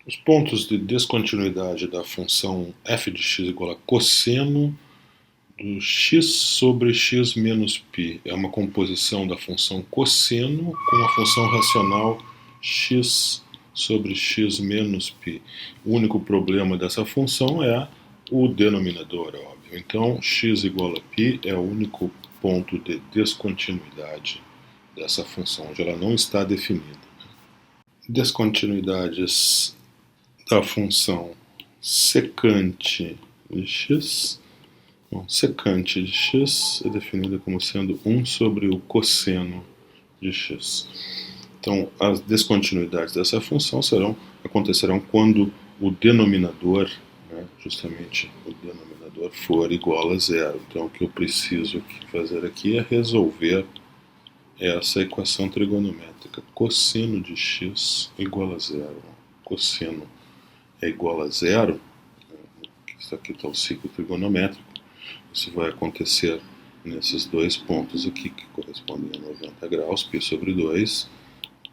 Os pontos de descontinuidade da função f de x igual a cosseno do x sobre x menos π. É uma composição da função cosseno com a função racional x sobre x menos π. O único problema dessa função é o denominador, óbvio. Então, x igual a π é o único ponto de descontinuidade dessa função, onde ela não está definida. Descontinuidades da função secante de x. Bom, secante de x é definida como sendo 1 sobre o cosseno de x. Então, as descontinuidades dessa função acontecerão quando o denominador, justamente o denominador, for igual a zero. Então, o que eu preciso fazer aqui é resolver essa equação trigonométrica. Cosseno de x igual a zero. Cosseno é igual a zero. Isso aqui está o ciclo trigonométrico. Isso vai acontecer nesses dois pontos aqui, que correspondem a 90 graus, π sobre 2,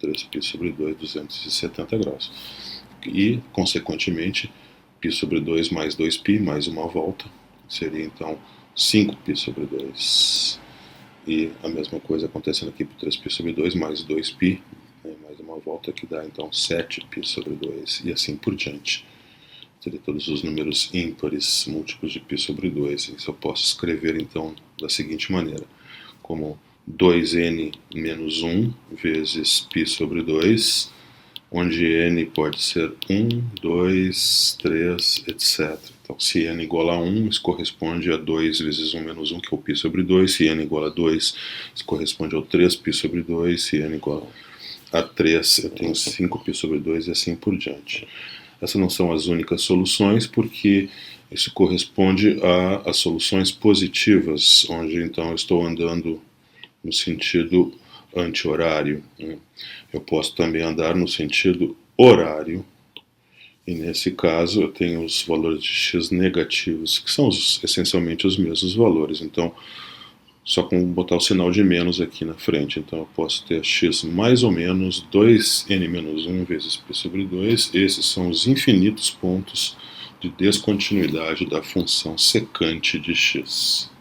3π sobre 2, 270 graus. E, consequentemente, π sobre 2 mais 2π, mais uma volta, seria então 5π sobre 2. E a mesma coisa acontecendo aqui para 3π sobre 2 mais 2π, mais uma volta, que dá então 7π sobre 2, e assim por diante. Teria todos os números ímpares múltiplos de π sobre 2. Isso eu posso escrever então da seguinte maneira, como 2n menos 1 vezes π sobre 2, onde n pode ser 1, 2, 3, etc. Então, se n igual a 1, isso corresponde a 2 vezes 1 menos 1, que é o π sobre 2. Se n igual a 2, isso corresponde ao 3π sobre 2. Se n igual a 3, eu tenho 5π sobre 2 e assim por diante. Essas não são as únicas soluções, porque isso corresponde às soluções positivas, onde então eu estou andando no sentido anti-horário. Eu posso também andar no sentido horário, e nesse caso eu tenho os valores de x negativos, que são essencialmente os mesmos valores. Então, só com botar o sinal de menos aqui na frente. Então, eu posso ter x mais ou menos 2n menos 1 vezes π sobre 2. Esses são os infinitos pontos de descontinuidade da função secante de x.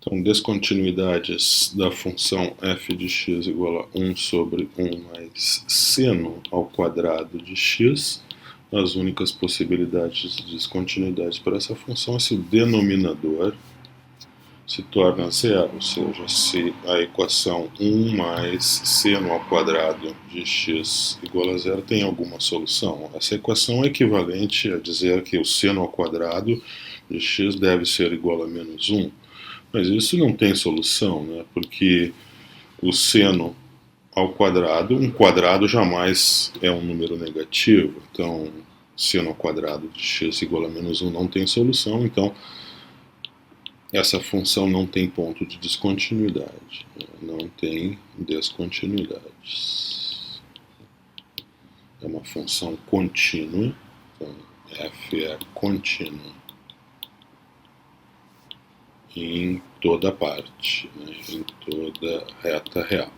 Então, descontinuidades da função f de x igual a 1 sobre 1 mais seno ao quadrado de x. As únicas possibilidades de descontinuidade para essa função é se o denominador se torna zero, ou seja, se a equação 1 mais seno ao quadrado de x igual a zero tem alguma solução. Essa equação é equivalente a dizer que o seno ao quadrado de x deve ser igual a menos 1, mas isso não tem solução, né? Porque o seno ao quadrado, um quadrado jamais é um número negativo, então seno ao quadrado de x igual a menos 1 não tem solução, então essa função não tem ponto de descontinuidade, não tem descontinuidades. É uma função contínua, então f é contínua em toda parte, em toda reta real.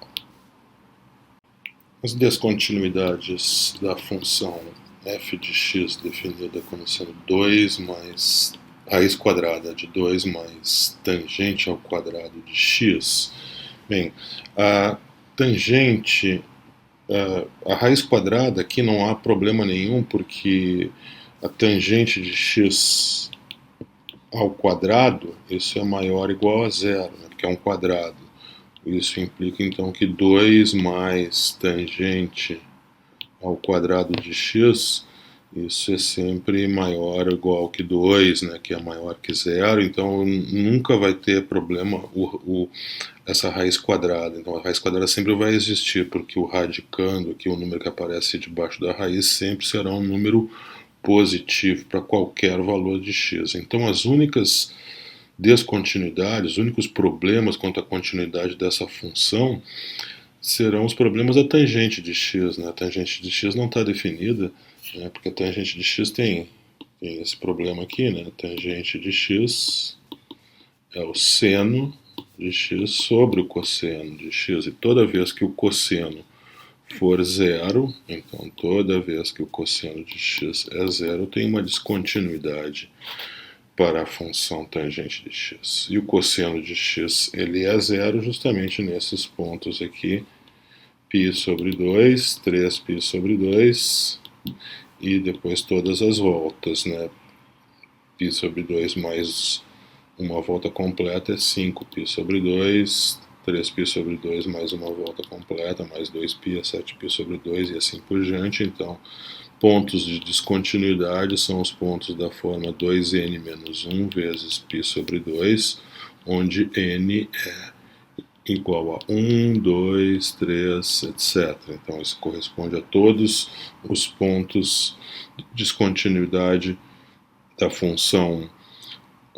As descontinuidades da função f de x definida como sendo 2 mais raiz quadrada de 2 mais tangente ao quadrado de x. Bem, a tangente, a raiz quadrada aqui não há problema nenhum, porque a tangente de x ao quadrado, isso é maior ou igual a zero, né, porque é um quadrado. Isso implica então que 2 mais tangente ao quadrado de x, isso é sempre maior ou igual que 2, né, que é maior que zero, então nunca vai ter problema essa raiz quadrada. Então a raiz quadrada sempre vai existir, porque o radicando aqui, o número que aparece debaixo da raiz, sempre será um número positivo para qualquer valor de x. Então as únicas descontinuidades, os únicos problemas quanto à continuidade dessa função serão os problemas da tangente de x, né? A tangente de x não está definida, né? Porque a tangente de x tem esse problema aqui, né? A tangente de x é o seno de x sobre o cosseno de x, e toda vez que o cosseno for zero, então toda vez que o cosseno de x é zero, tem uma descontinuidade para a função tangente de x. E o cosseno de x ele é zero justamente nesses pontos aqui, π sobre 2, 3π sobre 2, e depois todas as voltas, né? π sobre 2 mais uma volta completa é 5π sobre 2, 3π sobre 2 mais uma volta completa, mais 2π é 7π sobre 2 e assim por diante. Então, pontos de descontinuidade são os pontos da forma 2n menos 1 vezes π sobre 2, onde n é igual a 1, 2, 3, etc. Então, isso corresponde a todos os pontos de descontinuidade da função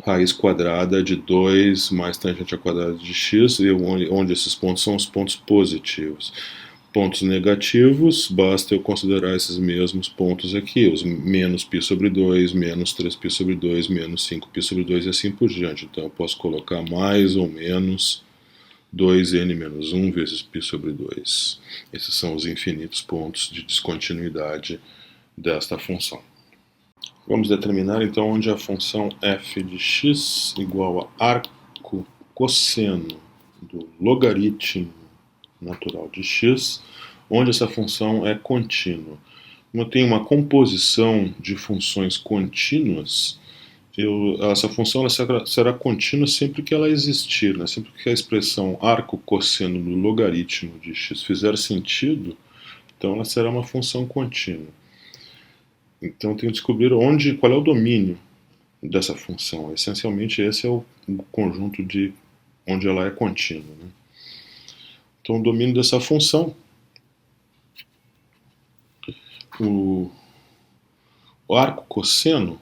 raiz quadrada de 2 mais tangente ao quadrado de x, e onde esses pontos são os pontos positivos. Pontos negativos, basta eu considerar esses mesmos pontos aqui, os menos π sobre 2, menos 3π sobre 2, menos 5π sobre 2 e assim por diante. Então eu posso colocar mais ou menos 2n menos 1 vezes π sobre 2. Esses são os infinitos pontos de descontinuidade desta função. Vamos determinar então onde a função f de x igual a arco cosseno do logaritmo natural de x, onde essa função é contínua. Como eu tenho uma composição de funções contínuas, essa função ela será contínua sempre que ela existir, né? Sempre que a expressão arco cosseno do logaritmo de x fizer sentido, então ela será uma função contínua. Então eu tenho que descobrir qual é o domínio dessa função. Essencialmente esse é o conjunto de onde ela é contínua, né? Então o domínio dessa função, o arco cosseno,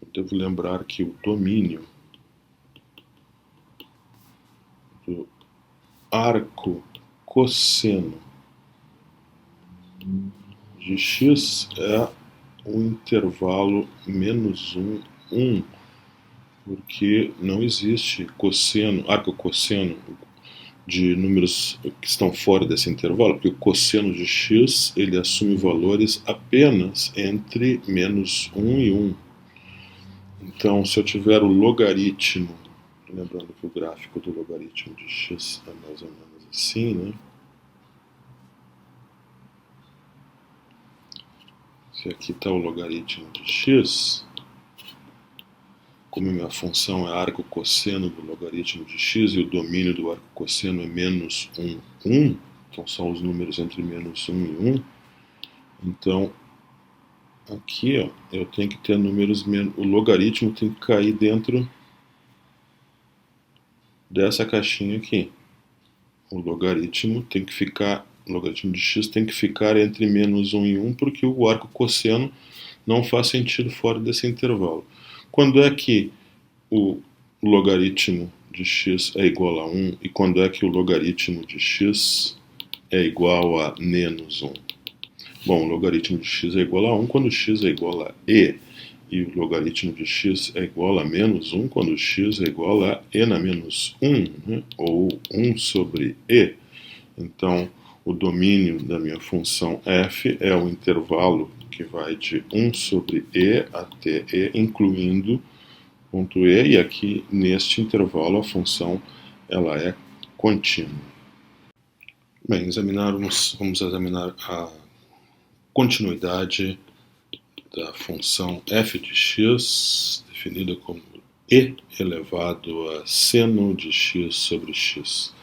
eu devo lembrar que o domínio do arco cosseno de x é o intervalo menos 1, 1, porque não existe cosseno, arco cosseno de números que estão fora desse intervalo, porque o cosseno de x ele assume valores apenas entre menos 1 e 1. Então, se eu tiver o logaritmo, lembrando que o gráfico do logaritmo de x é mais ou menos assim, né? Se aqui está o logaritmo de x, como minha função é arco cosseno do logaritmo de x e o domínio do arco cosseno é menos 1, 1, então são os números entre menos 1 e 1, então aqui ó, eu tenho que ter números, o logaritmo tem que cair dentro dessa caixinha aqui. O logaritmo tem que ficar, o logaritmo de x tem que ficar entre menos 1 e 1, porque o arco cosseno não faz sentido fora desse intervalo. Quando é que o logaritmo de x é igual a 1 e quando é que o logaritmo de x é igual a menos 1? Bom, o logaritmo de x é igual a 1 quando x é igual a e o logaritmo de x é igual a menos 1 quando x é igual a e na menos 1, né? Ou 1 sobre e. Então, o domínio da minha função f é o intervalo que vai de 1 sobre e até e, incluindo ponto e, e aqui neste intervalo a função ela é contínua. Bem, vamos examinar a continuidade da função f de x, definida como e elevado a seno de x sobre x.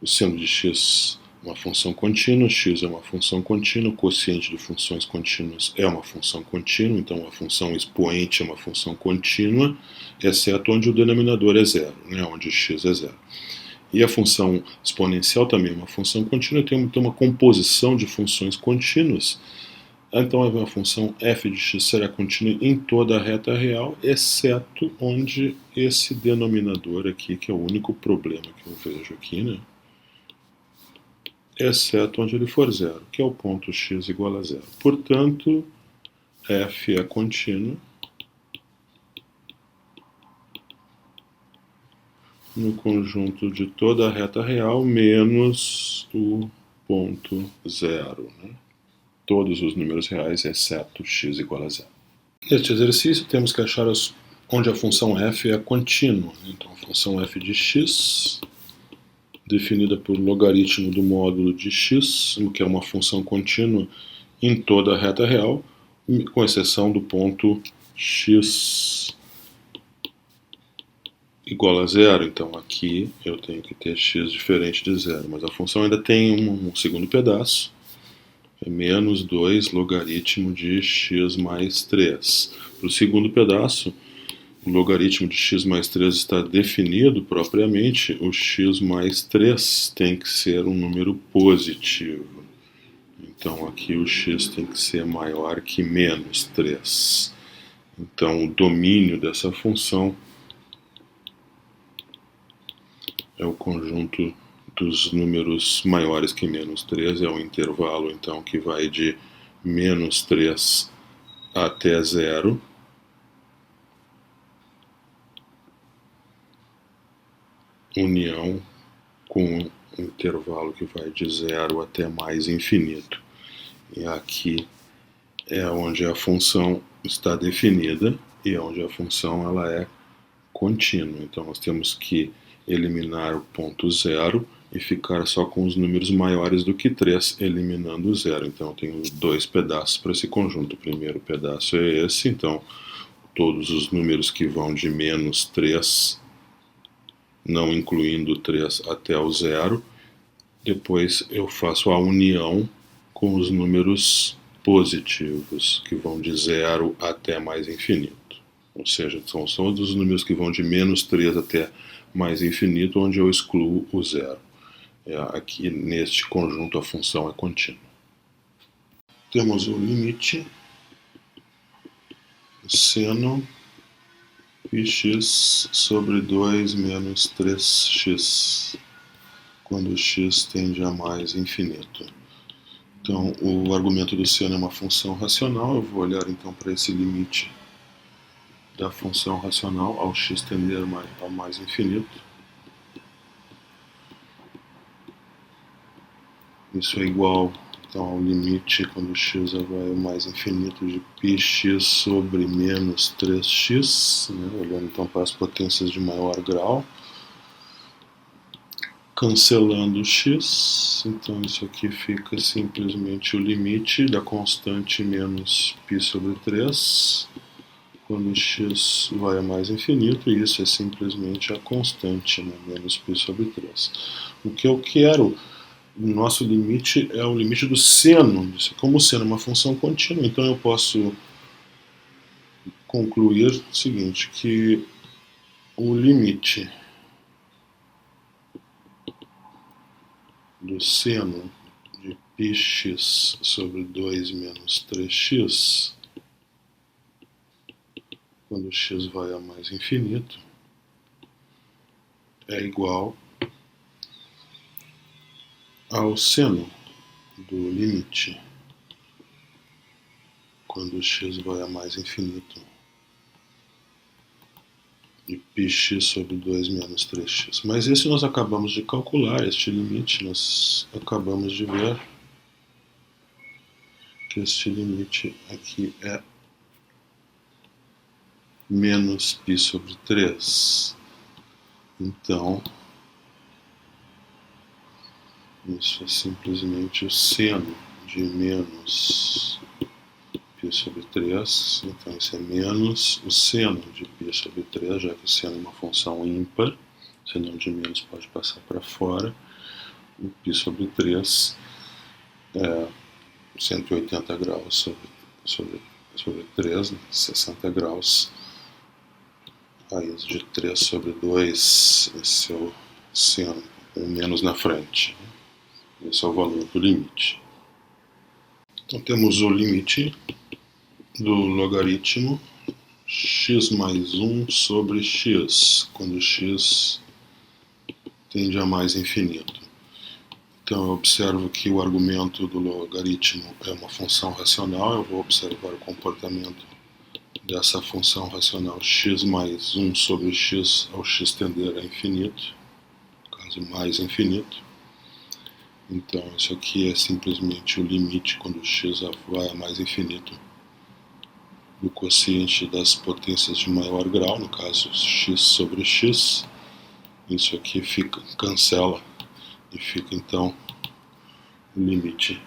O seno de x é uma função contínua, x é uma função contínua, o quociente de funções contínuas é uma função contínua, então a função expoente é uma função contínua, exceto onde o denominador é zero, né, onde x é zero. E a função exponencial também é uma função contínua, tem uma composição de funções contínuas. Então a função f de x será contínua em toda a reta real, exceto onde esse denominador aqui, que é o único problema que eu vejo aqui, né? Exceto onde ele for zero, que é o ponto x igual a zero. Portanto, f é contínuo no conjunto de toda a reta real menos o ponto zero, né? Todos os números reais, exceto x igual a zero. Neste exercício, temos que achar onde a função f é contínua. Então, a função f de x, definida por logaritmo do módulo de x, que é uma função contínua em toda a reta real, com exceção do ponto x igual a zero. Então, aqui eu tenho que ter x diferente de zero, mas a função ainda tem um segundo pedaço, é menos 2 logaritmo de x mais 3. Para o segundo pedaço, o logaritmo de x mais 3 está definido propriamente, o x mais 3 tem que ser um número positivo. Então aqui o x tem que ser maior que menos 3. Então o domínio dessa função é o conjunto dos números maiores que menos 3, é o intervalo então que vai de menos 3 até 0. União com um intervalo que vai de 0 até mais infinito. E aqui é onde a função está definida e onde a função ela é contínua. Então nós temos que eliminar o ponto zero e ficar só com os números maiores do que 3, eliminando o zero. Então eu tenho dois pedaços para esse conjunto. O primeiro pedaço é esse, então todos os números que vão de menos 3, não incluindo 3 até o zero. Depois eu faço a união com os números positivos, que vão de 0 até mais infinito. Ou seja, são todos os números que vão de menos 3 até mais infinito, onde eu excluo o zero. Aqui neste conjunto a função é contínua. Temos o limite seno πx sobre 2 menos 3x, quando x tende a mais infinito. Então, o argumento do seno é uma função racional. Eu vou olhar então para esse limite da função racional ao x tender ao mais infinito. Isso é igual então ao limite, quando x vai ao mais infinito, de πx sobre menos 3x, né? Olhando então para as potências de maior grau. Cancelando x, então isso aqui fica simplesmente o limite da constante menos π sobre 3, quando x vai a mais infinito, e isso é simplesmente a constante, né, menos π sobre 3. O que eu quero, o nosso limite é o limite do seno. Como o seno é uma função contínua, então eu posso concluir o seguinte, que o limite do seno de πx sobre 2 menos 3x, quando x vai a mais infinito, é igual ao seno do limite, quando x vai a mais infinito, de πx sobre 2 menos 3x. Mas esse nós acabamos de calcular, este limite, nós acabamos de ver que este limite aqui é menos π sobre 3. Então, isso é simplesmente o seno de menos π sobre 3, então isso é menos o seno de π sobre 3, já que o seno é uma função ímpar, o seno de menos pode passar para fora, o π sobre 3 é 180 graus sobre 3, né? 60 graus, raiz de 3 sobre 2, esse é o seno, com menos na frente, esse é o valor do limite. Então temos o limite do logaritmo x mais 1 sobre x, quando x tende a mais infinito. Então eu observo que o argumento do logaritmo é uma função racional, eu vou observar o comportamento dessa função racional x mais 1 sobre x ao x tender a infinito, no caso mais infinito. Então isso aqui é simplesmente o limite quando x vai a mais infinito do quociente das potências de maior grau, no caso x sobre x. Isso aqui cancela e fica então o limite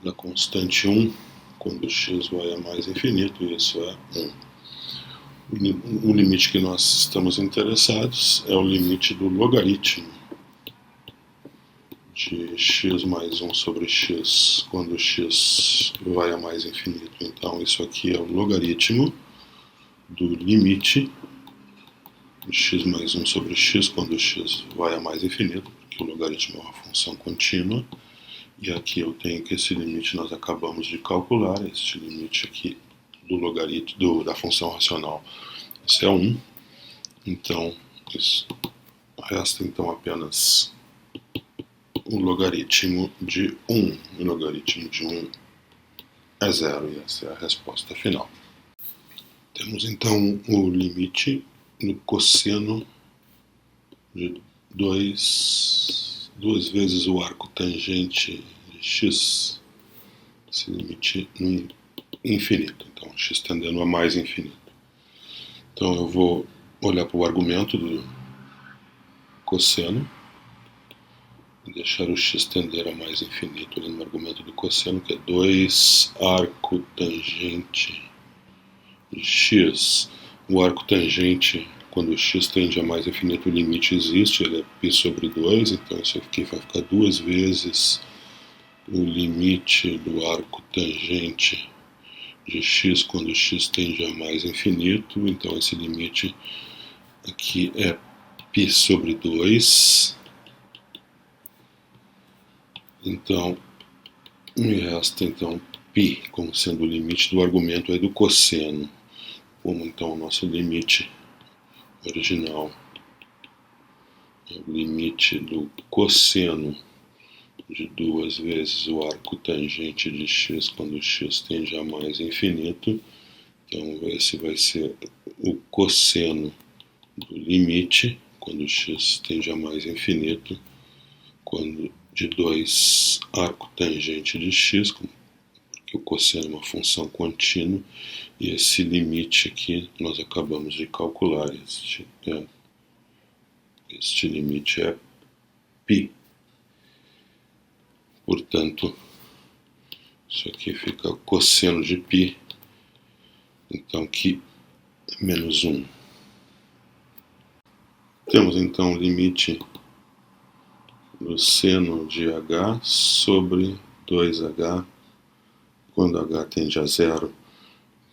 da constante 1 quando x vai a mais infinito, e isso é 1. O limite que nós estamos interessados é o limite do logaritmo de x mais 1 sobre x quando x vai a mais infinito. Então isso aqui é o logaritmo do limite de x mais 1 sobre x quando x vai a mais infinito, porque o logaritmo é uma função contínua. E aqui eu tenho que esse limite nós acabamos de calcular, este limite aqui do logaritmo da função racional, esse é 1. Então isso resta então apenas o logaritmo de 1. O logaritmo de 1 é 0, e essa é a resposta final. Temos então o limite do cosseno de 2 vezes o arco tangente de x, esse limite no infinito, então x tendendo a mais infinito. Então eu vou olhar para o argumento do cosseno e deixar o x tender a mais infinito ali no argumento do cosseno, que é 2 arco tangente de x. O arco tangente, quando o x tende a mais infinito, o limite existe, ele é π sobre 2, então isso aqui vai ficar 2 vezes o limite do arco tangente de x quando x tende a mais infinito. Então esse limite aqui é π sobre 2. Então me resta então π como sendo o limite do argumento aí do cosseno. Como então o nosso limite original é o limite do cosseno de 2 vezes o arco tangente de x quando x tende a mais infinito. Então esse vai ser o cosseno do limite quando x tende a mais infinito, quando de 2 arco tangente de x, porque o cosseno é uma função contínua, e esse limite aqui nós acabamos de calcular, este limite é π. Portanto, isso aqui fica cosseno de π, então que é menos 1. Temos então o limite do seno de h sobre 2h, quando h tende a 0.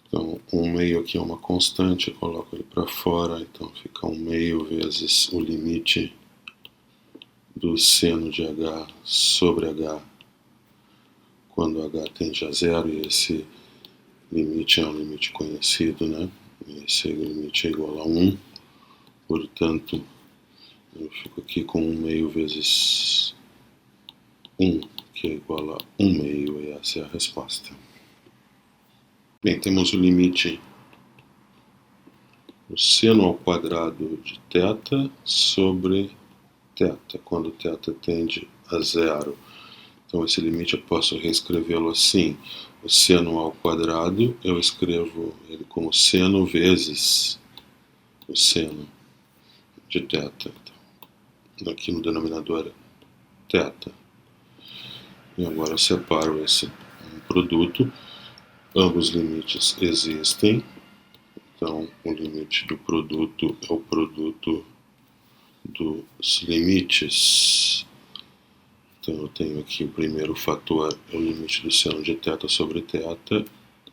Então 1/2 aqui é uma constante, eu coloco ele para fora, então fica 1/2 vezes o limite do seno de h sobre h quando h tende a 0, e esse limite é um limite conhecido, né? Esse limite é igual a 1, portanto eu fico aqui com 1/2 vezes 1, que é igual a 1/2, e essa é a resposta. Bem, temos o limite do seno ao quadrado de θ sobre θ, quando θ tende a 0. Então esse limite eu posso reescrevê-lo assim: o seno ao quadrado eu escrevo ele como seno vezes o seno de θ. Então, aqui no denominador é θ. E agora eu separo esse produto. Ambos limites existem. Então o limite do produto é o produto dos limites. Então eu tenho aqui o primeiro fator é o limite do seno de θ sobre θ,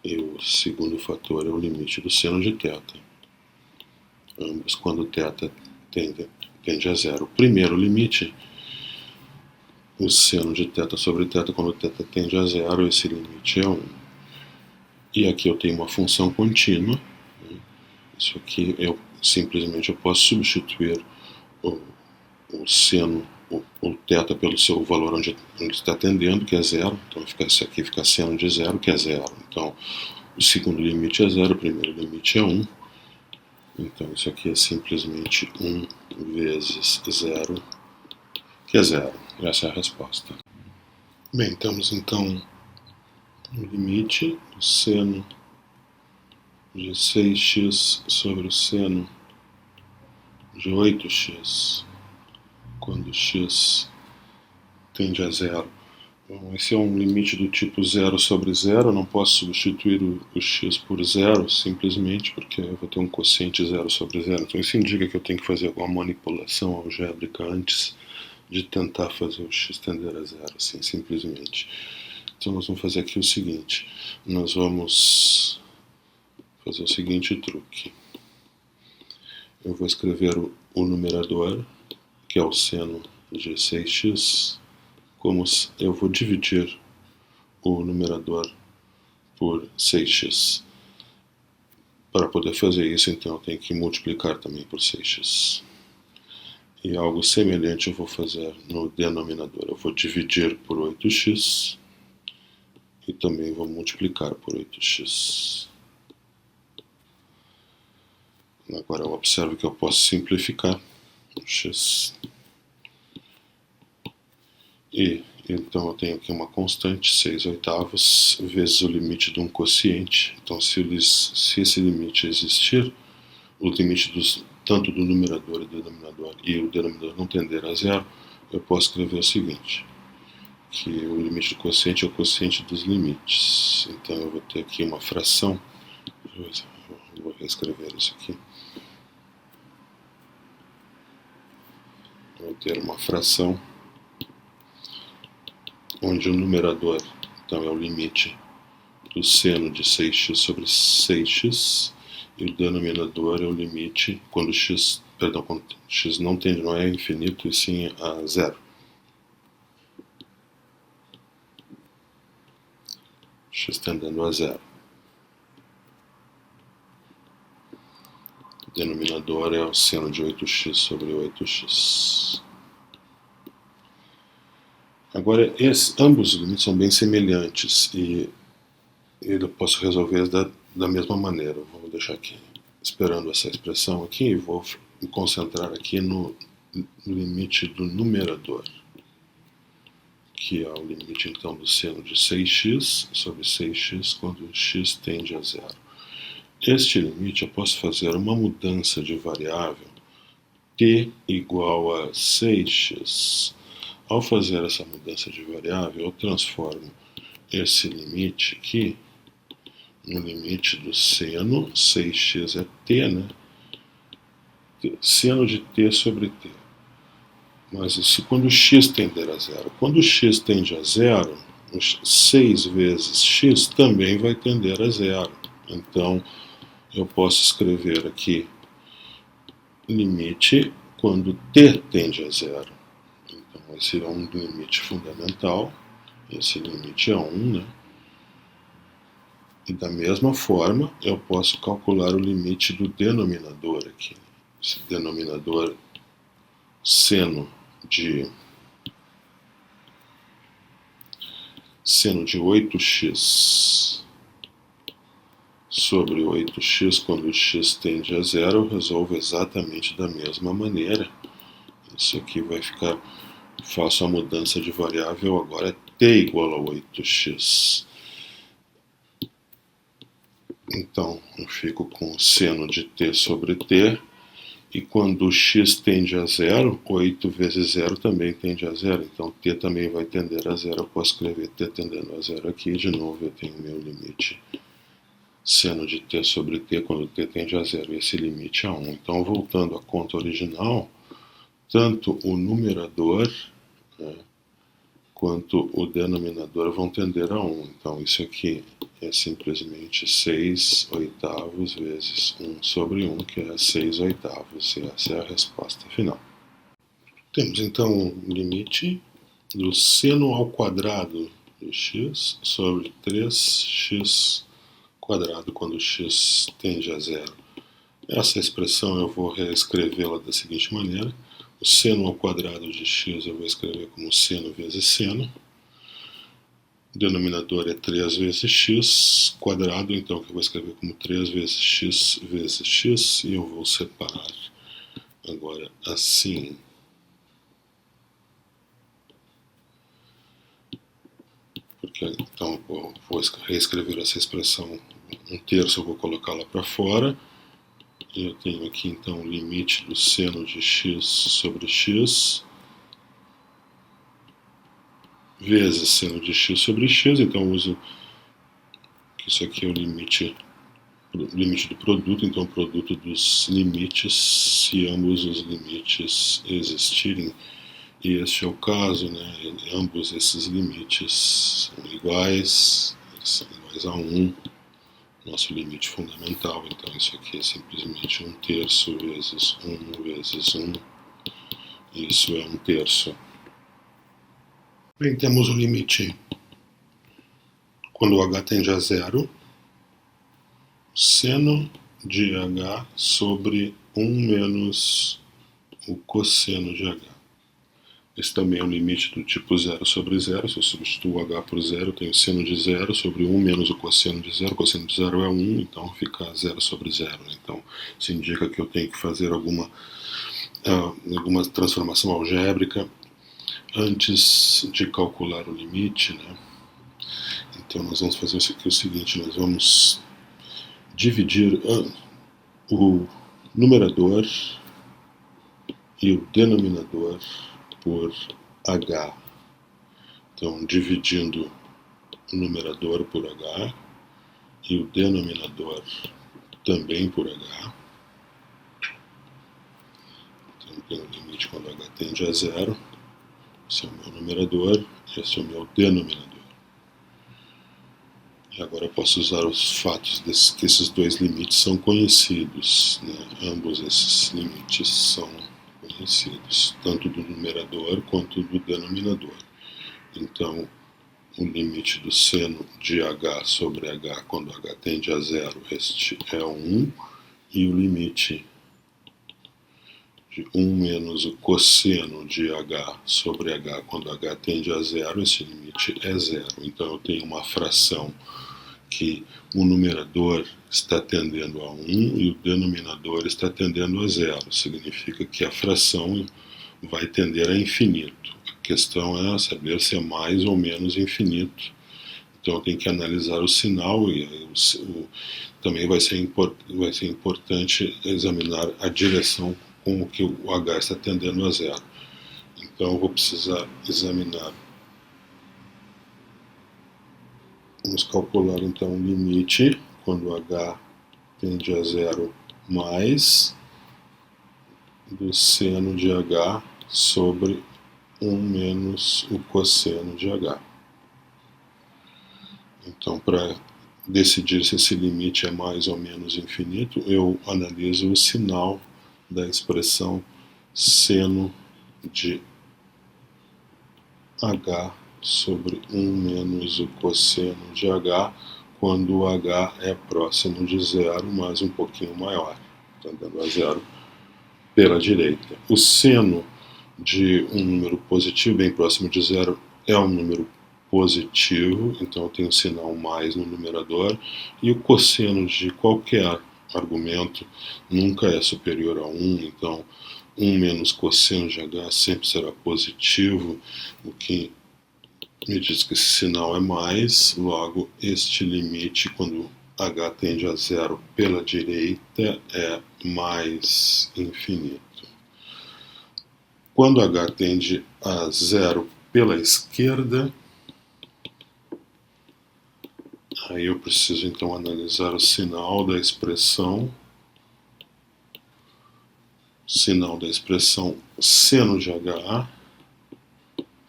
e o segundo fator é o limite do seno de θ. Ambos quando θ tende a 0. O primeiro limite, o seno de θ sobre θ quando θ tende a 0, esse limite é 1. E aqui eu tenho uma função contínua. Isso aqui eu simplesmente posso substituir o seno, o θ pelo seu valor onde está tendendo, que é 0. Então isso aqui fica seno de 0, que é 0. Então o segundo limite é 0, o primeiro limite é 1. Então isso aqui é simplesmente 1 vezes 0 que é zero. Essa é a resposta. Bem, temos então o limite do seno de 6x sobre o seno de 8x quando x tende a zero. Bom, esse é um limite do tipo 0 sobre 0, eu não posso substituir o x por 0 simplesmente porque eu vou ter um quociente 0 sobre 0. Então isso indica que eu tenho que fazer alguma manipulação algébrica antes de tentar fazer o x tender a 0, assim, simplesmente. Então nós vamos fazer aqui o seguinte, nós vamos fazer o seguinte truque. Eu vou escrever o numerador, que é o seno de 6x, como eu vou dividir o numerador por 6x. Para poder fazer isso, então, eu tenho que multiplicar também por 6x. E algo semelhante eu vou fazer no denominador. Eu vou dividir por 8x e também vou multiplicar por 8x. Agora eu observo que eu posso simplificar o x. E então eu tenho aqui uma constante, 6/8, vezes o limite de um quociente. Então se esse limite existir, o limite tanto do numerador e do denominador e o denominador não tender a zero, eu posso escrever o seguinte, que o limite do quociente é o quociente dos limites. Então eu vou ter aqui uma fração, eu vou reescrever isso aqui. Eu vou ter uma fração onde o numerador, então, é o limite do seno de 6x sobre 6x, e o denominador é o limite quando x não é infinito, e sim a zero. X tendendo a zero. O denominador é o seno de 8x sobre 8x. Agora, ambos os limites são bem semelhantes e eu posso resolver da mesma maneira. Eu vou deixar aqui esperando essa expressão aqui e vou me concentrar aqui no limite do numerador, que é o limite então do seno de 6x sobre 6x quando x tende a zero. Este limite eu posso fazer uma mudança de variável t igual a 6x. Ao fazer essa mudança de variável, eu transformo esse limite aqui no limite do seno, 6x é t, né? Seno de t sobre t. Mas isso quando x tender a zero. Quando x tende a zero, 6 vezes x também vai tender a zero. Então, eu posso escrever aqui limite quando t tende a zero. Então, esse é um limite fundamental. Esse limite é 1, né? E da mesma forma, eu posso calcular o limite do denominador aqui. Esse denominador seno de 8x sobre 8x quando x tende a zero, eu resolvo exatamente da mesma maneira. Isso aqui vai ficar, faço a mudança de variável, agora é t igual a 8x. Então, eu fico com seno de t sobre t, e quando x tende a zero, 8 vezes 0 também tende a zero, então t também vai tender a zero, eu posso escrever t tendendo a zero aqui, de novo eu tenho meu limite seno de t sobre t quando t tende a zero, e esse limite é 1. Então, voltando à conta original, tanto o numerador, né, quanto o denominador vão tender a 1. Então, isso aqui é simplesmente 6/8 vezes 1 sobre 1, que é 6/8. E essa é a resposta final. Temos, então, o limite do seno ao quadrado de x sobre 3x quadrado quando x tende a zero. Essa expressão eu vou reescrevê-la da seguinte maneira. O seno ao quadrado de x eu vou escrever como seno vezes seno. O denominador é 3 vezes x quadrado, então eu vou escrever como 3 vezes x, e eu vou separar agora assim. porque então eu vou reescrever essa expressão, 1/3 eu vou colocar lá para fora, e eu tenho aqui então o limite do seno de x sobre x, vezes seno de x sobre x, então eu uso que isso aqui é o limite do produto, então o produto dos limites, se ambos os limites existirem, e este é o caso, né? Ambos esses limites são iguais, eles são iguais a 1, nosso limite fundamental, então isso aqui é simplesmente 1/3 vezes 1 vezes 1, e isso é 1/3. Bem, temos o limite quando o h tende a zero, seno de h sobre 1 menos o cosseno de h. Esse também é um limite do tipo 0 sobre 0. Se eu substituo h por 0, eu tenho seno de 0 sobre 1 menos o cosseno de 0. O cosseno de 0 é 1, então fica 0 sobre 0. Então, isso indica que eu tenho que fazer alguma transformação algébrica antes de calcular o limite, né? Então, nós vamos fazer isso aqui o seguinte, nós vamos dividir o numerador e o denominador por h. Então, dividindo o numerador por h e o denominador também por h. Então, eu tenho o limite quando h tende a zero. Esse é o meu numerador e esse é o meu denominador. E agora eu posso usar os fatos que esses dois limites são conhecidos, né? Ambos esses limites são conhecidos, tanto do numerador quanto do denominador. Então, o limite do seno de h sobre h quando h tende a zero, este é 1, e o limite de 1 menos o cosseno de h sobre h quando h tende a zero, esse limite é 0. Então eu tenho uma fração que o numerador está tendendo a 1 e o denominador está tendendo a 0. Significa que a fração vai tender a infinito. A questão é saber se é mais ou menos infinito. Então eu tenho que analisar o sinal e também vai ser importante examinar a direção com que o h está tendendo a 0. Então eu vou precisar examinar. Vamos calcular então o limite quando h tende a 0 mais do seno de h sobre 1 menos o cosseno de h. Então, para decidir se esse limite é mais ou menos infinito, eu analiso o sinal da expressão seno de h sobre 1 menos o cosseno de h, quando o h é próximo de zero, mas um pouquinho maior, tendendo a zero pela direita. O seno de um número positivo bem próximo de zero é um número positivo, então eu tenho um sinal mais no numerador, e o cosseno de qualquer argumento nunca é superior a 1, então 1 menos cosseno de h sempre será positivo, o que me diz que esse sinal é mais, logo este limite, quando h tende a zero pela direita, é mais infinito. Quando h tende a zero pela esquerda, aí eu preciso então analisar o sinal da expressão seno de h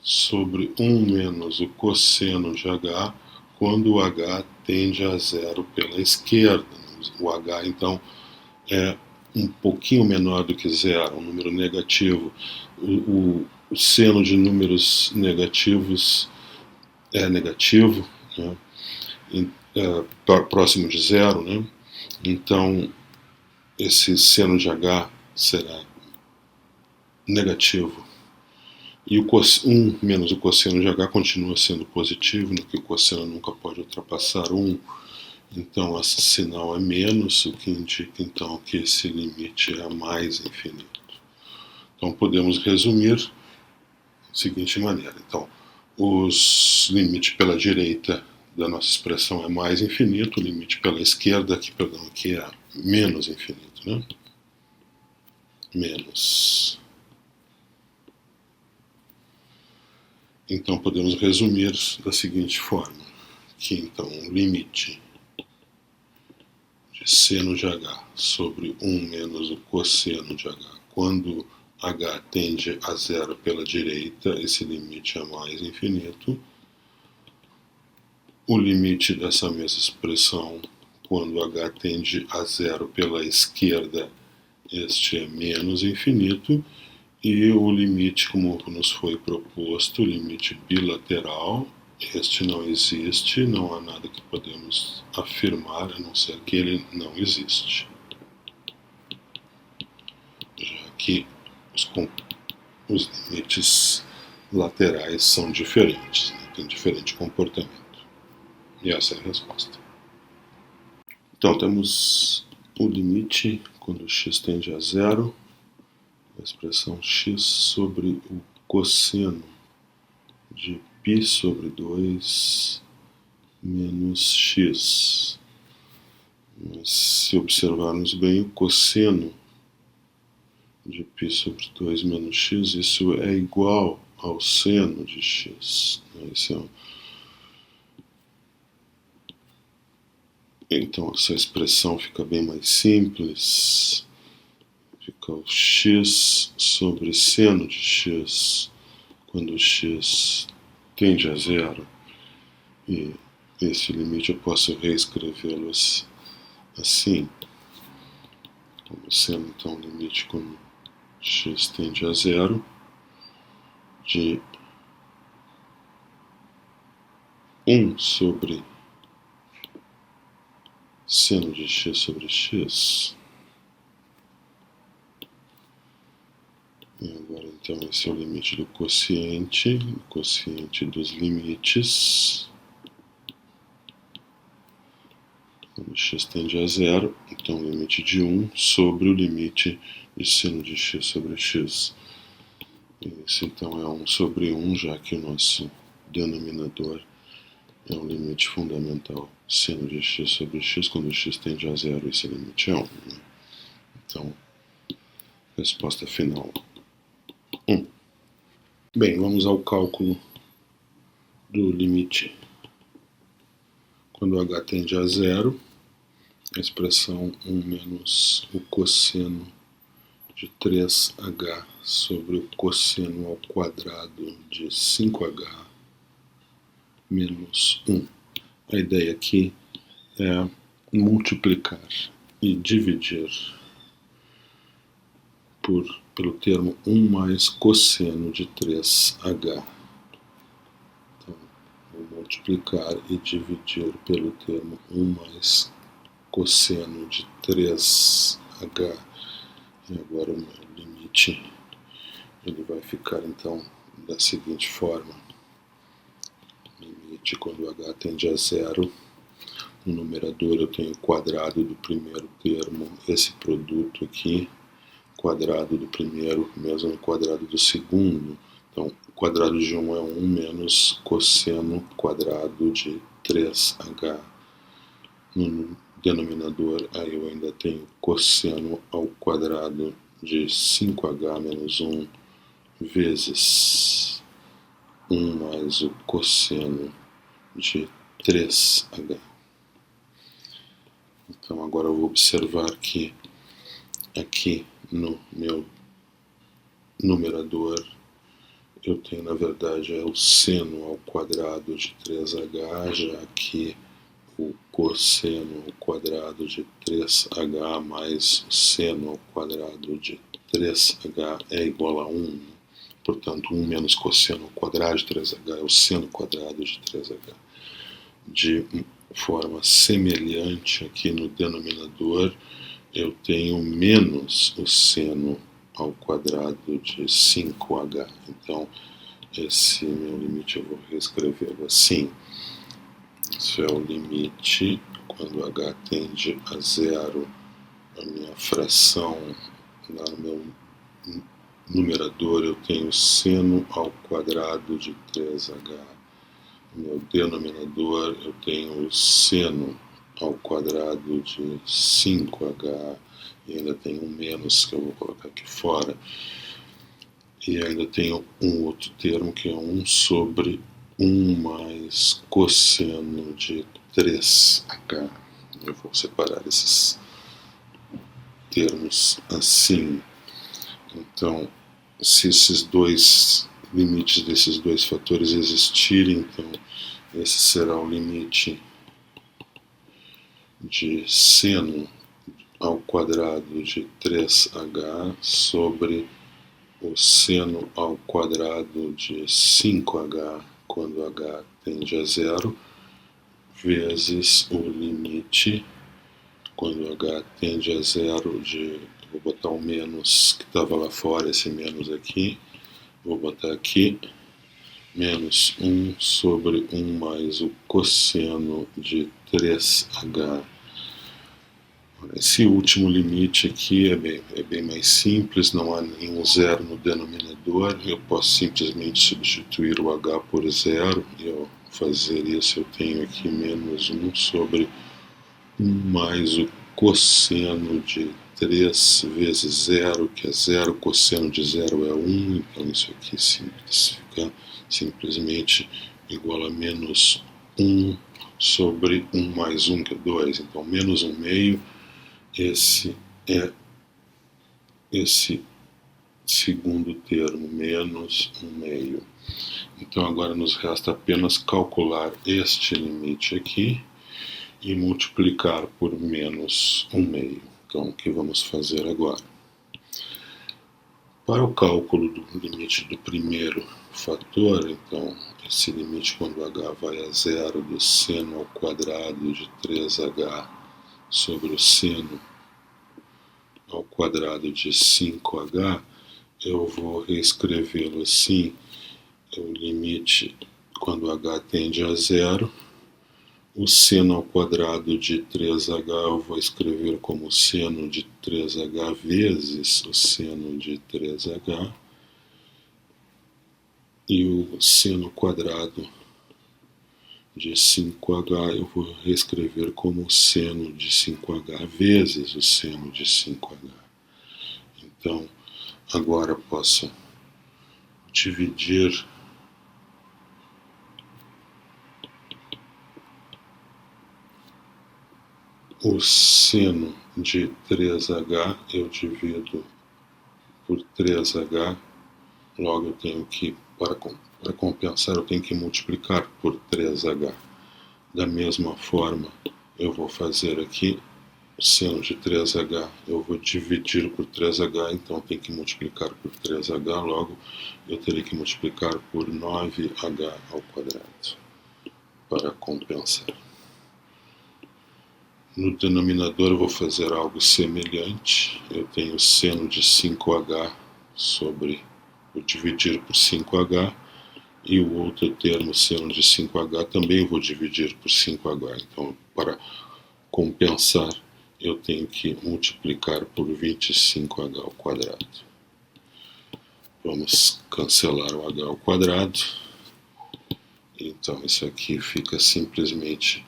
sobre 1 menos o cosseno de h, quando o h tende a zero pela esquerda. O h, então, é um pouquinho menor do que zero, um número negativo. O seno de números negativos é negativo, né? Próximo de zero, né? Então, esse seno de h será negativo. E o 1 menos o cosseno de h continua sendo positivo, no que o cosseno nunca pode ultrapassar 1. Então, esse sinal é menos, o que indica então que esse limite é mais infinito. Então, podemos resumir da seguinte maneira. Então, Os limite pela direita da nossa expressão é mais infinito, o limite pela esquerda, aqui é menos infinito, né? Menos. Então podemos resumir da seguinte forma, que então o limite de seno de h sobre 1 menos o cosseno de h, quando h tende a zero pela direita, esse limite é mais infinito. O limite dessa mesma expressão, quando h tende a zero pela esquerda, este é menos infinito. E o limite, como nos foi proposto, o limite bilateral, este não existe, não há nada que podemos afirmar, a não ser que ele não existe. Já que os limites laterais são diferentes, né? Têm diferente comportamento. E essa é a resposta. Então temos o limite quando x tende a zero, a expressão x sobre o cosseno de π sobre 2 menos x. Mas se observarmos bem o cosseno de π sobre 2 menos x, isso é igual ao seno de x. Então essa expressão fica bem mais simples. Fica o x sobre seno de x quando x tende a zero. E esse limite eu posso reescrevê-lo assim, como sendo então o limite quando x tende a zero de 1 sobre seno de x sobre x. E agora então esse é o limite do quociente, o quociente dos limites. Quando x tende a zero, então o limite de 1 sobre o limite de seno de x sobre x. Esse então é 1 sobre 1, já que o nosso denominador é o limite fundamental seno de x sobre x. Quando x tende a zero, esse limite é 1. Né? Então, resposta final, 1. Bem, vamos ao cálculo do limite quando h tende a zero, a expressão 1 menos o cosseno de 3h sobre o cosseno ao quadrado de 5h menos 1. A ideia aqui é multiplicar e dividir pelo termo 1 mais cosseno de 3h. Então, vou multiplicar e dividir pelo termo 1 mais cosseno de 3h. E agora o meu limite ele vai ficar então da seguinte forma. Limite quando h tende a zero. No numerador eu tenho o quadrado do primeiro termo, esse produto aqui, quadrado do primeiro, mesmo no quadrado do segundo. Então, o quadrado de 1 é 1 menos cosseno quadrado de 3h. No denominador, aí eu ainda tenho cosseno ao quadrado de 5h menos 1 vezes 1 mais o cosseno de 3h. Então agora eu vou observar que aqui no meu numerador eu tenho na verdade o seno ao quadrado de 3h, já que o cosseno ao quadrado de 3h mais o seno ao quadrado de 3h é igual a 1. Portanto, 1 menos cosseno ao quadrado de 3h é o seno quadrado de 3h. De forma semelhante aqui no denominador, eu tenho menos o seno ao quadrado de 5h. Então, esse meu limite eu vou reescrevê-lo assim. Isso é o limite quando h tende a zero, a minha fração lá no meu numerador eu tenho seno ao quadrado de 3h. No meu denominador eu tenho seno ao quadrado de 5h. E ainda tenho um menos que eu vou colocar aqui fora. E ainda tenho um outro termo que é 1 sobre 1 mais cosseno de 3h. Eu vou separar esses termos assim. Então, se esses dois limites desses dois fatores existirem, então esse será o limite de seno ao quadrado de 3h sobre o seno ao quadrado de 5h, quando h tende a zero, vezes o limite, quando h tende a zero, de... Vou botar o menos que estava lá fora, esse menos aqui, vou botar aqui, menos 1 sobre 1 mais o cosseno de 3h. Esse último limite aqui é bem mais simples, não há nenhum zero no denominador, eu posso simplesmente substituir o h por zero, e ao fazer isso eu tenho aqui menos 1 sobre 1 mais o cosseno de 3 vezes 0, que é 0, cosseno de 0 é 1, então isso aqui fica simplesmente igual a menos 1 sobre 1 mais 1, que é 2, então menos 1 meio. Esse é esse segundo termo, menos 1 meio. Então agora nos resta apenas calcular este limite aqui e multiplicar por menos 1 meio. Então o que vamos fazer agora? Para o cálculo do limite do primeiro fator, então esse limite quando h vai a zero do seno ao quadrado de 3h sobre o seno ao quadrado de 5h, eu vou reescrevê-lo assim, o limite quando h tende a zero, o seno ao quadrado de 3h eu vou escrever como seno de 3h vezes o seno de 3h, e o seno quadrado de 5h eu vou reescrever como seno de 5h vezes o seno de 5h. Então, agora posso dividir o seno de 3h, eu divido por 3h, logo eu tenho que, para compensar, eu tenho que multiplicar por 3h. Da mesma forma, eu vou fazer aqui o seno de 3h, eu vou dividir por 3h, então tem que multiplicar por 3h, logo eu terei que multiplicar por 9h ao quadrado para compensar. No denominador eu vou fazer algo semelhante, eu tenho seno de 5h sobre, vou dividir por 5h, e o outro termo, seno de 5h, também vou dividir por 5h, então para compensar eu tenho que multiplicar por 25h ao quadrado. Vamos cancelar o h ao quadrado, então isso aqui fica simplesmente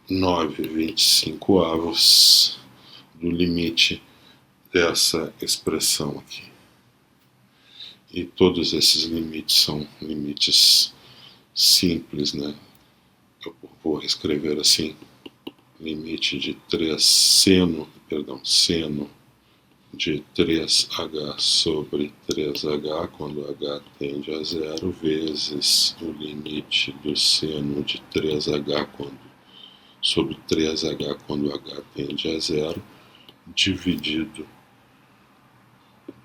9/25 do limite dessa expressão aqui. E todos esses limites são limites simples, né? Eu vou escrever assim, limite de 3 seno de 3h sobre 3h, quando h tende a zero, vezes o limite do seno de 3h sobre 3h quando h tende a zero, dividido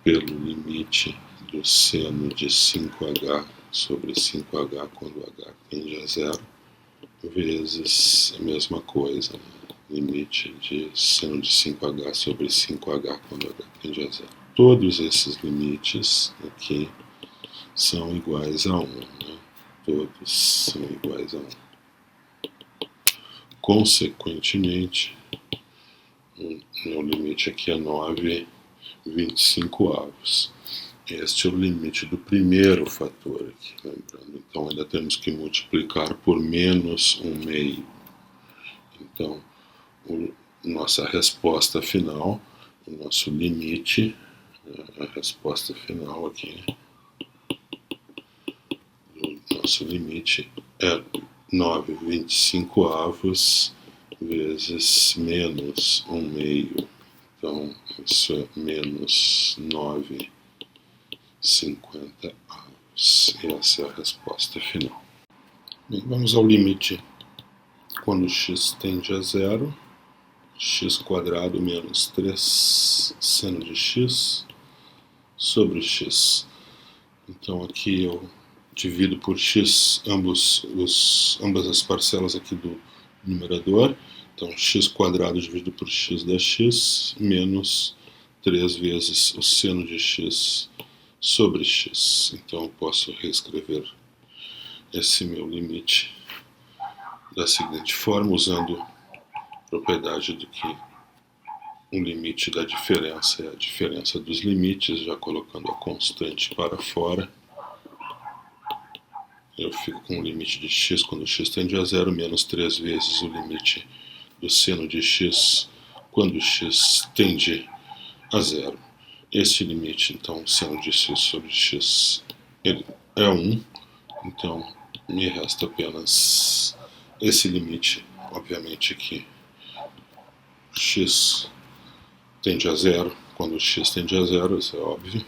pelo limite do seno de 5h sobre 5h quando h tende a zero, vezes a mesma coisa, né? Limite de seno de 5h sobre 5h quando h tende a zero. Todos esses limites aqui são iguais a 1, né? Todos são iguais a 1. Consequentemente, meu limite aqui é 9 25avos. Este é o limite do primeiro fator aqui, lembrando. Então, ainda temos que multiplicar por menos 1/2. Então, nossa resposta final, o nosso limite, a resposta final aqui, o nosso limite é 9/25 vezes menos 1/2. Então, isso é menos 9/50avos. Essa é a resposta final. Bem, vamos ao limite quando x tende a zero. X² menos 3 seno de x sobre x. Então aqui eu divido por x ambas as parcelas aqui do numerador. Então x² dividido por x dá x, menos 3 vezes o seno de x sobre x. Então eu posso reescrever esse meu limite da seguinte forma, usando a propriedade de que o limite da diferença é a diferença dos limites, já colocando a constante para fora. Eu fico com o limite de x quando x tende a zero, menos 3 vezes o limite do seno de x quando x tende a zero. Esse limite, então, seno de x sobre x, ele é 1, então me resta apenas esse limite, obviamente que x tende a zero, quando x tende a zero, isso é óbvio.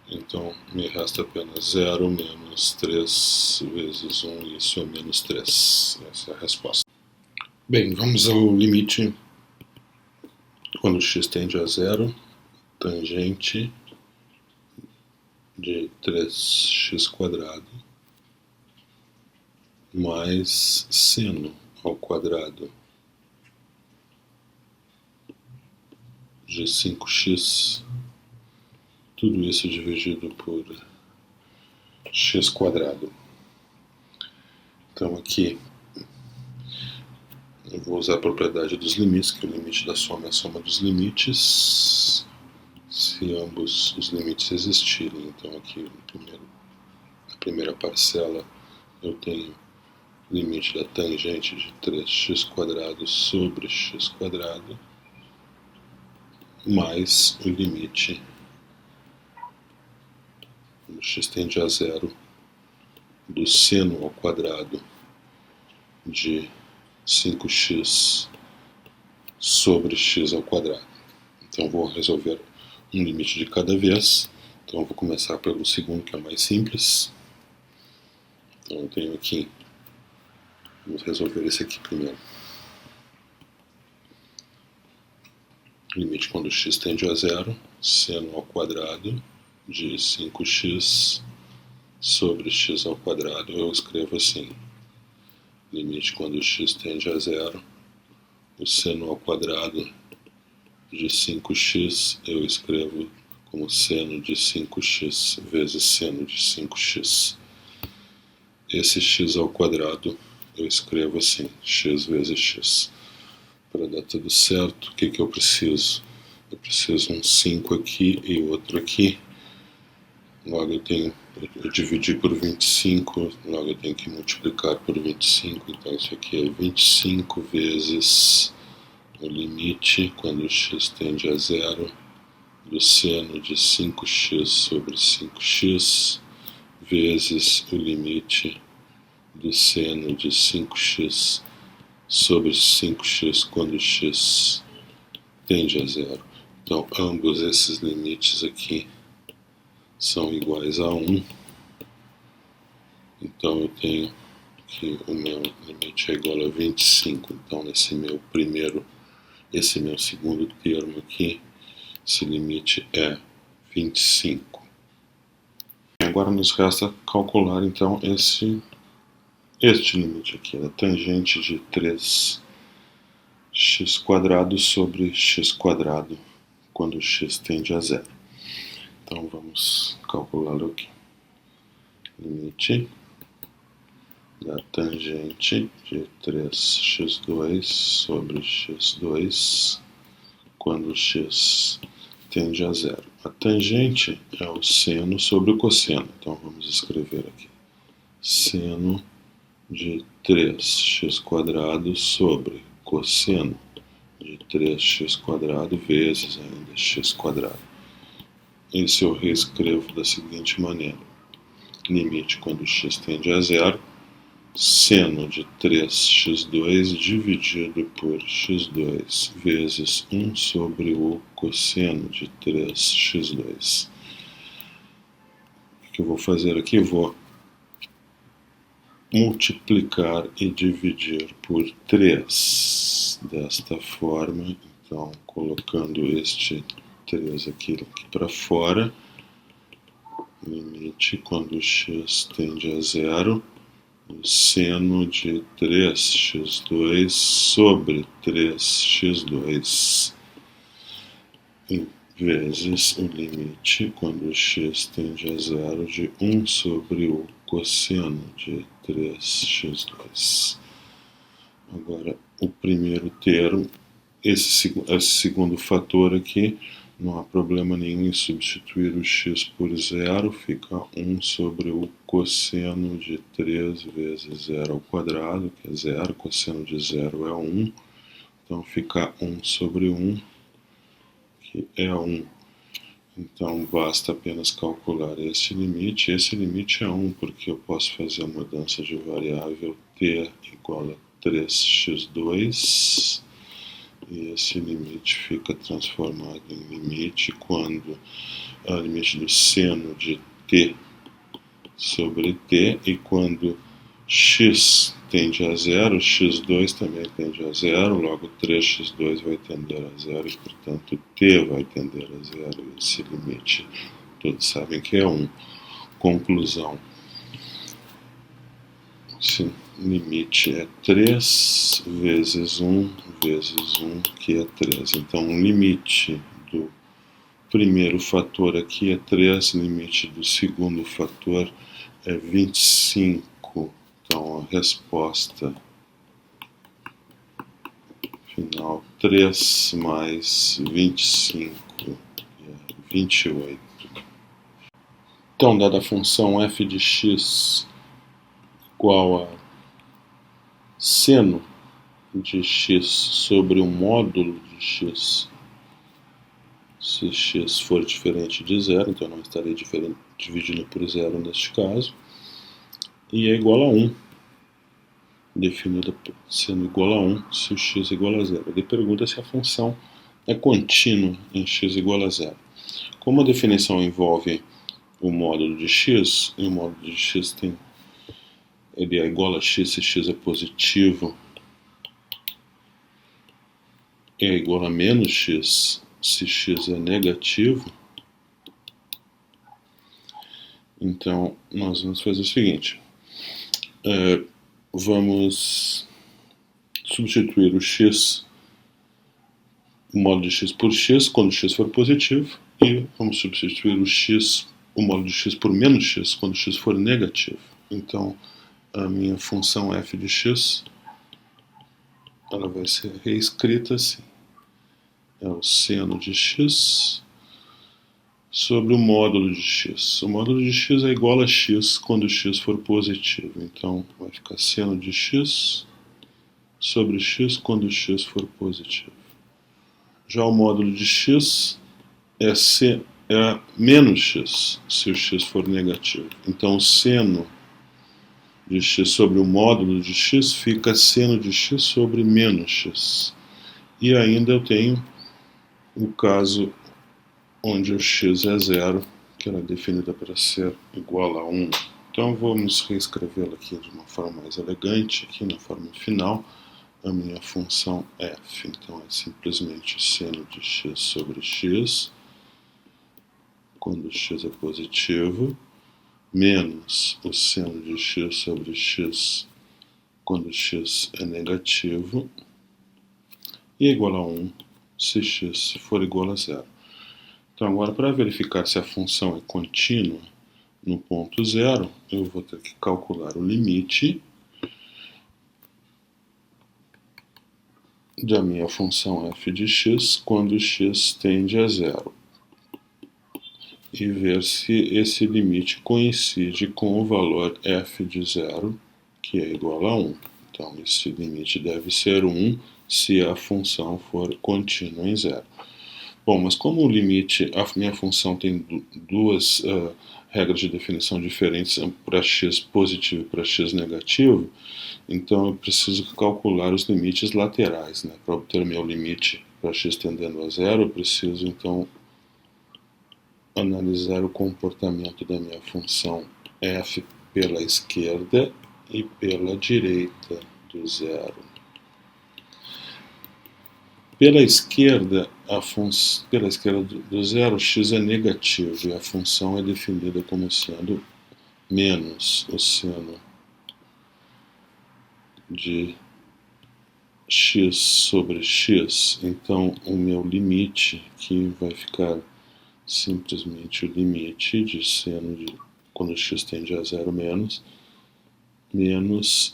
Então, me resta apenas 0 menos 3 vezes 1, isso é menos 3. Essa é a resposta. Bem, vamos ao limite quando x tende a zero, tangente de 3x² mais seno ao quadrado de 5x, tudo isso dividido por x². Então aqui eu vou usar a propriedade dos limites, que o limite da soma é a soma dos limites, se ambos os limites existirem. Então aqui na primeira parcela eu tenho o limite da tangente de 3x² sobre x² mais o limite quando x tende a zero do seno ao quadrado de 5x sobre x ao quadrado. Então vou resolver um limite de cada vez. Então eu vou começar pelo segundo, que é mais simples. Então eu tenho aqui, vamos resolver esse aqui primeiro. Limite quando x tende a zero, seno ao quadrado de 5x sobre x ao quadrado, eu escrevo assim. Limite quando x tende a zero, o seno ao quadrado de 5x, eu escrevo como seno de 5x vezes seno de 5x. Esse x ao quadrado, eu escrevo assim, x vezes x. Para dar tudo certo, o que eu preciso? Eu preciso um 5 aqui e outro aqui. Logo eu dividi por 25, logo eu tenho que multiplicar por 25, então isso aqui é 25 vezes o limite, quando x tende a zero, do seno de 5x sobre 5x, vezes o limite do seno de 5x sobre 5x quando x tende a zero. Então, ambos esses limites aqui são iguais a 1. Então, eu tenho que o meu limite é igual a 25. Então, esse meu segundo termo aqui, esse limite é 25. Agora nos resta calcular, então, este limite aqui, da tangente de 3x² sobre x² quando x tende a zero. Então vamos calculá-lo aqui. Limite da tangente de 3x² sobre x² quando x tende a zero. A tangente é o seno sobre o cosseno. Então vamos escrever aqui. Seno de 3x² sobre cosseno de 3x² vezes ainda x². Isso eu reescrevo da seguinte maneira. Limite quando x tende a zero. Seno de 3x² dividido por x2 vezes 1 sobre o cosseno de 3x². O que eu vou fazer aqui? Eu vou multiplicar e dividir por 3 desta forma. Então, colocando este 3 aqui para fora. Limite quando x tende a zero. O seno de 3x² sobre 3x² vezes o limite quando x tende a zero de 1 sobre o cosseno de 3x². Agora, o primeiro termo, esse segundo fator aqui, não há problema nenhum em substituir o x por zero, fica 1 sobre o cosseno de 3 vezes 0², que é zero, cosseno de zero é 1, então fica 1 sobre 1, que é 1. Então basta apenas calcular esse limite é 1, porque eu posso fazer a mudança de variável t igual a 3x², e esse limite fica transformado em limite quando é o limite do seno de t sobre t, e quando x tende a zero, x2 também tende a zero, logo 3x² vai tender a zero e, portanto, t vai tender a zero. Esse limite todos sabem que é 1. Conclusão. Esse limite é 3 vezes 1 vezes 1, que é 3. Então, o limite do primeiro fator aqui é 3, limite do segundo fator é 25. Então, a resposta final, 3 mais 25, é 28. Então, dada a função f de x igual a seno de x sobre o módulo de x, se x for diferente de zero, então eu não estarei dividindo por zero neste caso, e é igual a 1, definida sendo igual a 1 se o x é igual a zero. Ele pergunta se a função é contínua em x igual a zero. Como a definição envolve o módulo de x, e o módulo de x ele é igual a x se x é positivo, é igual a menos x se x é negativo, então nós vamos fazer o seguinte, vamos substituir o x, o módulo de x por x, quando x for positivo, e vamos substituir o módulo de x por menos x, quando x for negativo. Então, a minha função f de x, ela vai ser reescrita assim. É o seno de x sobre o módulo de x. O módulo de x é igual a x quando x for positivo. Então, vai ficar seno de x sobre x quando x for positivo. Já o módulo de x é menos x se o x for negativo. Então, o seno de x sobre o módulo de x fica seno de x sobre menos x. E ainda eu tenho o caso onde o x é zero, que ela é definida para ser igual a 1. Então vamos reescrevê-la aqui de uma forma mais elegante, aqui na forma final, a minha função f. Então é simplesmente seno de x sobre x, quando x é positivo, menos o seno de x sobre x, quando x é negativo, e é igual a 1 se x for igual a zero. Então agora, para verificar se a função é contínua no ponto zero, eu vou ter que calcular o limite da minha função f de x quando x tende a zero. e ver se esse limite coincide com o valor f de 0, que é igual a 1. Então, esse limite deve ser 1 se a função for contínua em 0. Bom, mas como o limite, a minha função tem duas regras de definição diferentes para x positivo e para x negativo, então eu preciso calcular os limites laterais, né? Para obter meu limite para x tendendo a 0, eu preciso então analisar o comportamento da minha função f pela esquerda e pela direita do 0. Pela esquerda do 0, x é negativo e a função é definida como sendo menos o seno de x sobre x. Então, o meu limite, que vai ficar simplesmente o limite de seno de, quando x tende a 0 menos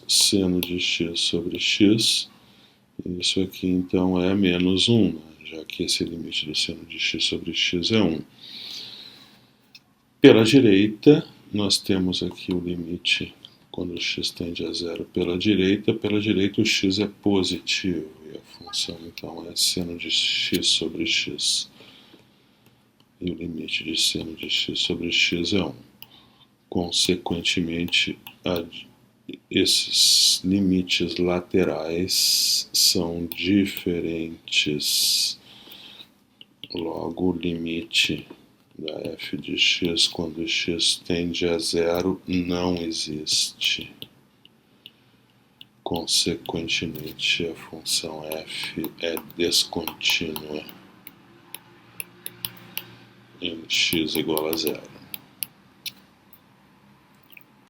seno de x sobre x. Isso aqui então é menos 1, né? Já que esse limite do seno de x sobre x é 1. Pela direita, nós temos aqui o limite quando x tende a 0 pela direita o x é positivo e a função então é seno de x sobre x. E o limite de seno de x sobre x é 1. Consequentemente, esses limites laterais são diferentes. Logo, o limite da f de x quando x tende a 0 não existe. Consequentemente, a função f é descontínua em x igual a 0.